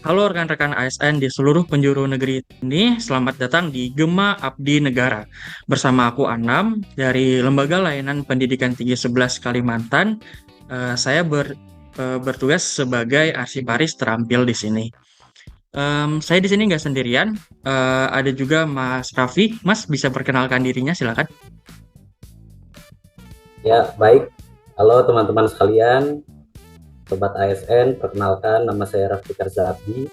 Halo rekan-rekan ASN di seluruh penjuru negeri ini, selamat datang di Gema Abdi Negara. Bersama aku Anam dari Lembaga Layanan Pendidikan Tinggi 11 Kalimantan. Saya bertugas sebagai arsiparis terampil di sini. Saya di sini nggak sendirian, ada juga Mas Raffi. Mas bisa perkenalkan dirinya, silakan. Ya, baik. Halo teman-teman sekalian, Sobat ASN, perkenalkan nama saya Raffi Karzabdi.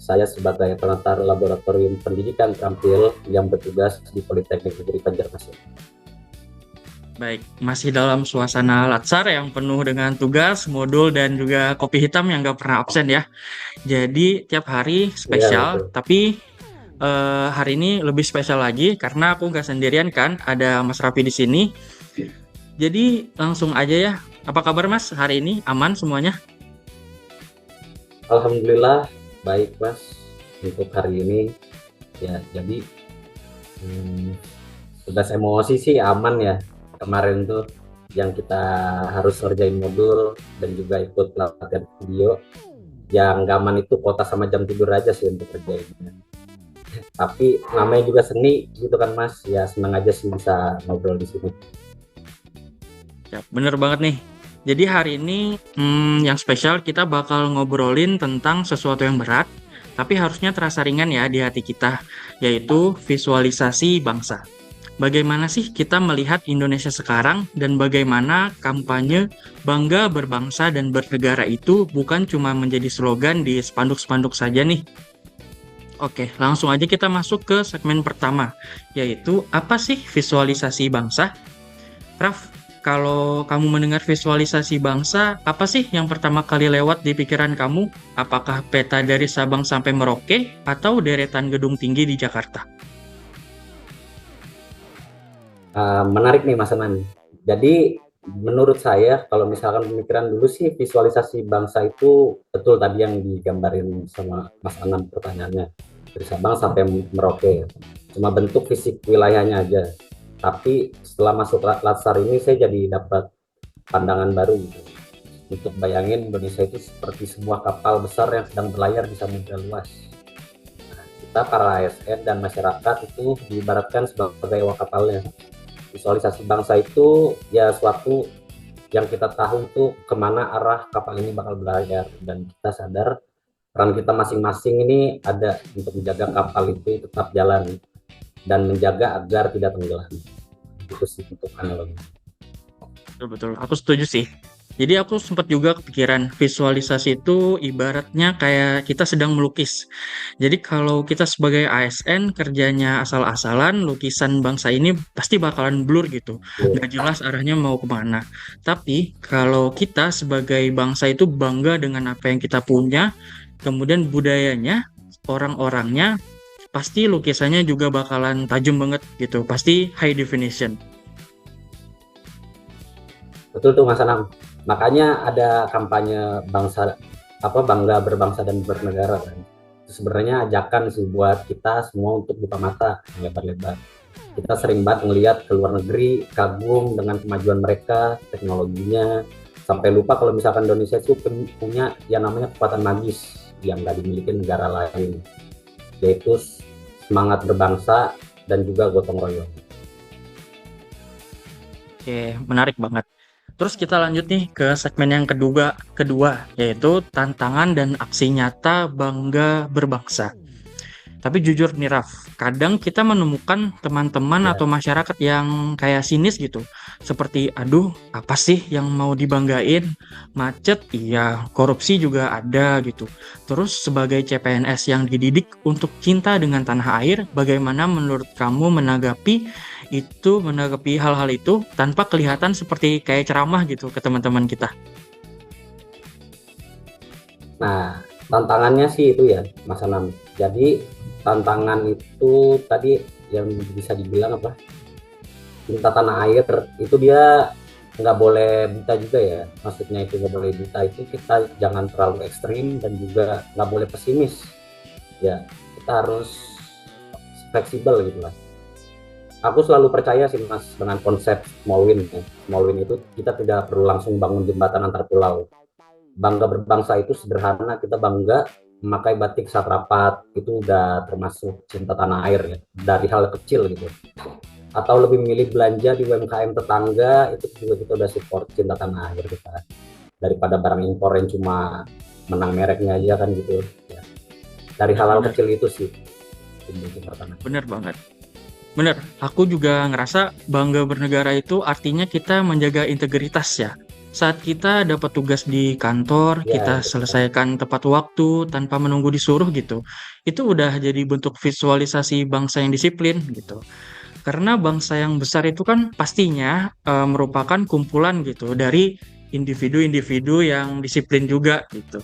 Saya sebagai pengantar Laboratorium Pendidikan Terampil yang bertugas di Politeknik Negeri Banjarmasin. Baik, masih dalam suasana latsar yang penuh dengan tugas, modul, dan juga kopi hitam yang nggak pernah absen ya. Jadi tiap hari Iya, spesial, betul. tapi hari ini lebih spesial lagi karena aku nggak sendirian kan, ada Mas Raffi di sini. Jadi langsung aja ya. Apa kabar Mas hari ini? Aman semuanya? Alhamdulillah, baik Mas, untuk hari ini. Ya, jadi hmm, tugas emosi sih aman ya. Kemarin tuh yang kita harus ngerjain modul dan juga ikut pelatihan video. Yang nggak aman itu kuota sama jam tidur aja sih untuk kerjainnya. Tapi namanya juga seni gitu kan Mas, ya senang aja sih bisa ngobrol di sini. Ya, bener banget nih. Jadi hari ini yang spesial kita bakal ngobrolin tentang sesuatu yang berat, tapi harusnya terasa ringan ya di hati kita, yaitu visualisasi bangsa. Bagaimana sih kita melihat Indonesia sekarang dan bagaimana kampanye bangga berbangsa dan bernegara itu bukan cuma menjadi slogan di spanduk-spanduk saja nih. Oke, langsung aja kita masuk ke segmen pertama, yaitu apa sih visualisasi bangsa? Raf, kalau kamu mendengar visualisasi bangsa, apa sih yang pertama kali lewat di pikiran kamu? Apakah peta dari Sabang sampai Merauke atau deretan gedung tinggi di Jakarta? Menarik nih Mas Anan. Jadi menurut saya kalau misalkan pemikiran dulu sih visualisasi bangsa itu betul tadi yang digambarin sama Mas Anam pertanyaannya dari Sabang sampai Merauke. Cuma bentuk fisik wilayahnya aja. Tapi setelah masuk Latsar ini saya jadi dapat pandangan baru gitu. Untuk bayangin Indonesia itu seperti sebuah kapal besar yang sedang berlayar di samudra luas. Kita para ASN dan masyarakat itu diibaratkan sebagai awak kapalnya. Visualisasi bangsa itu ya suatu yang kita tahu itu kemana arah kapal ini bakal berlayar dan kita sadar peran kita masing-masing ini ada untuk menjaga kapal itu tetap jalan dan menjaga agar tidak tenggelam. Itu sih untuk analogi. Betul, betul. Aku setuju sih. Jadi aku sempat juga kepikiran visualisasi itu ibaratnya kayak kita sedang melukis. Jadi kalau kita sebagai ASN kerjanya asal-asalan, lukisan bangsa ini pasti bakalan blur gitu. Nggak jelas arahnya mau kemana. Tapi kalau kita sebagai bangsa itu bangga dengan apa yang kita punya, kemudian budayanya, orang-orangnya, pasti lukisannya juga bakalan tajam banget gitu. Pasti high definition. Betul tuh Mas Anam. Makanya ada kampanye bangsa apa bangga berbangsa dan bernegara kan. Itu sebenarnya ajakan sih buat kita semua untuk buka mata lebar-lebar. Kita sering banget ngelihat ke luar negeri, kagum dengan kemajuan mereka, teknologinya, sampai lupa kalau misalkan Indonesia itu punya yang namanya kekuatan magis yang nggak dimiliki negara lain, yaitu semangat berbangsa dan juga gotong royong. Oke, menarik banget. Terus kita lanjut nih ke segmen yang kedua yaitu tantangan dan aksi nyata bangga berbangsa. Tapi jujur nih Raf, kadang kita menemukan teman-teman Ya, atau masyarakat yang kayak sinis gitu. Seperti, aduh, apa sih yang mau dibanggain? Macet, iya, korupsi juga ada gitu. Terus sebagai CPNS yang dididik untuk cinta dengan tanah air, bagaimana menurut kamu menanggapi hal-hal itu tanpa kelihatan seperti kayak ceramah gitu ke teman-teman kita? nah tantangannya sih itu ya Mas Anam. Jadi tantangan itu tadi yang bisa dibilang apa? Cinta tanah air itu dia nggak boleh buta juga ya. Maksudnya itu nggak boleh buta itu kita jangan terlalu ekstrim dan juga nggak boleh pesimis. Ya kita harus fleksibel gitu lah. Aku selalu percaya sih Mas dengan konsep small win. Ya. Small win itu kita tidak perlu langsung bangun jembatan antar pulau. Bangga berbangsa itu sederhana, kita bangga memakai batik saat rapat itu udah termasuk cinta tanah air ya, dari hal kecil gitu. Atau lebih memilih belanja di UMKM tetangga, itu juga kita udah support cinta tanah air kita, daripada barang impor yang cuma menang mereknya aja kan gitu ya. Dari hal-hal Benar-benar, kecil itu sih tumbuh cinta tanah air. benar banget. Benar, aku juga ngerasa bangga bernegara itu artinya kita menjaga integritas ya. Saat kita dapat tugas di kantor, Ya kita betul. selesaikan tepat waktu tanpa menunggu disuruh gitu. Itu udah jadi bentuk visualisasi bangsa yang disiplin gitu. Karena bangsa yang besar itu kan pastinya merupakan kumpulan gitu dari individu-individu yang disiplin juga gitu.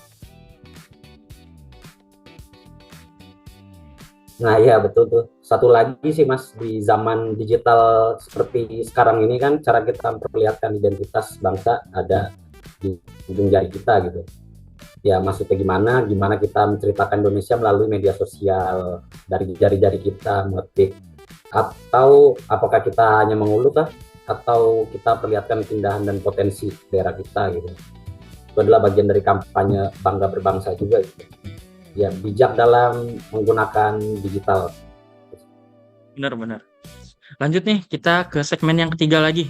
Nah, iya betul tuh. Satu lagi sih Mas, di zaman digital seperti sekarang ini kan cara kita memperlihatkan identitas bangsa ada di ujung jari kita gitu. Ya maksudnya gimana? Gimana kita menceritakan Indonesia melalui media sosial, dari jari-jari kita mengetik, atau apakah kita hanya mengeluh kah? Atau kita perlihatkan keindahan dan potensi daerah kita gitu. Itu adalah bagian dari kampanye bangga berbangsa juga gitu. Ya bijak dalam menggunakan digital. Benar-benar. Lanjut nih, kita ke segmen yang ketiga lagi.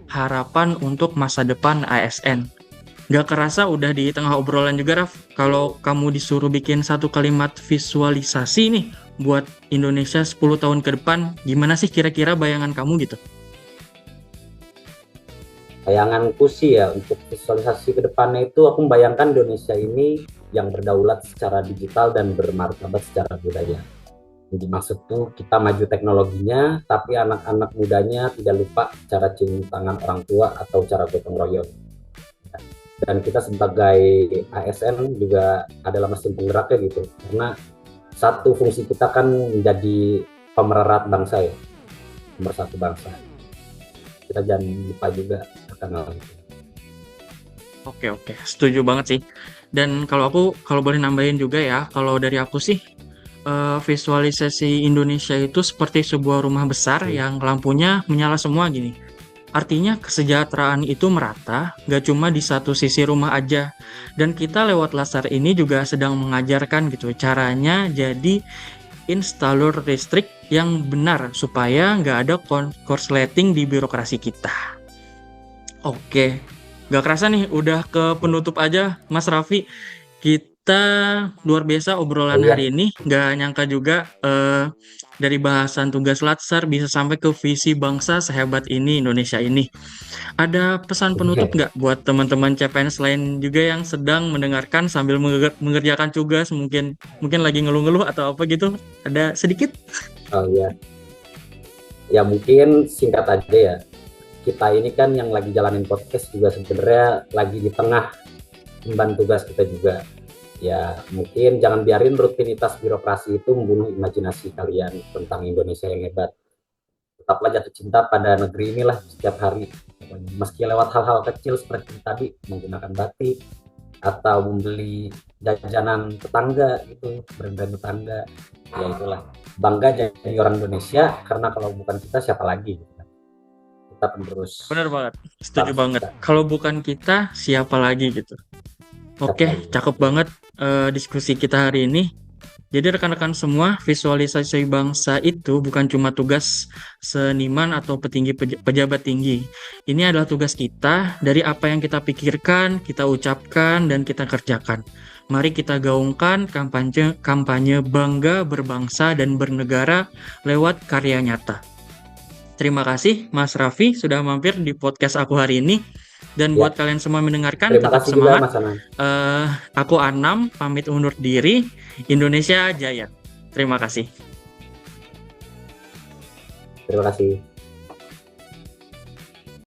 Harapan untuk masa depan ASN. Gak kerasa udah di tengah obrolan juga, Raf. Kalau kamu disuruh bikin satu kalimat visualisasi nih buat Indonesia 10 tahun ke depan, gimana sih kira-kira bayangan kamu gitu? Bayanganku sih ya untuk visualisasi ke depannya itu aku membayangkan Indonesia ini yang berdaulat secara digital dan bermartabat secara budaya. Jadi maksud tuh kita maju teknologinya, tapi anak-anak mudanya tidak lupa cara cium tangan orang tua atau cara gotong royong. Dan kita sebagai ASN juga adalah mesin penggeraknya gitu, karena satu fungsi kita kan menjadi pemererat bangsa ya, pemersatu bangsa. Kita jangan lupa juga akan hal itu. Oke, oke. Setuju banget sih. Dan kalau boleh nambahin juga ya, kalau dari aku sih, visualisasi Indonesia itu seperti sebuah rumah besar Hmm. yang lampunya menyala semua gini. Artinya kesejahteraan itu merata, gak cuma di satu sisi rumah aja. Dan kita lewat laser ini juga sedang mengajarkan gitu caranya jadi installer listrik yang benar supaya nggak ada korsleting di birokrasi kita. Oke, gak kerasa nih udah ke penutup aja Mas Raffi. Kita luar biasa Oh obrolan hari iya, ini. Gak nyangka juga dari bahasan tugas latsar bisa sampai ke visi bangsa sehebat ini Indonesia ini. Ada pesan penutup nggak buat teman-teman CPNS lain juga yang sedang mendengarkan sambil mengerjakan tugas, mungkin mungkin lagi ngeluh-ngeluh atau apa gitu? Ada sedikit? oh iya. Ya mungkin singkat aja ya. Kita ini kan yang lagi jalanin podcast juga sebenarnya lagi di tengah emban tugas kita juga. Ya mungkin jangan biarin rutinitas birokrasi itu membunuh imajinasi kalian tentang Indonesia yang hebat. Tetaplah jatuh cinta pada negeri inilah setiap hari. Meski lewat hal-hal kecil seperti tadi menggunakan batik atau membeli jajanan tetangga gitu, brand-brand tetangga. Ya itulah, bangga jadi orang Indonesia karena kalau bukan kita siapa lagi gitu. Kita penerus Bener banget, setuju bangsa banget. kita, Kalau bukan kita, siapa lagi gitu? siapa Oke, lagi. cakep banget diskusi kita hari ini. Jadi rekan-rekan semua, visualisasi bangsa itu bukan cuma tugas seniman atau pejabat tinggi. Ini adalah tugas kita dari apa yang kita pikirkan, kita ucapkan, dan kita kerjakan. Mari kita gaungkan kampanye kampanye bangga berbangsa dan bernegara lewat karya nyata. Terima kasih Mas Raffi sudah mampir di podcast aku hari ini. Dan Ya, buat kalian semua mendengarkan, terima tetap kasih juga semangat. Mas Anang. Aku Anam, pamit undur diri. Indonesia Jaya. Terima kasih. Terima kasih.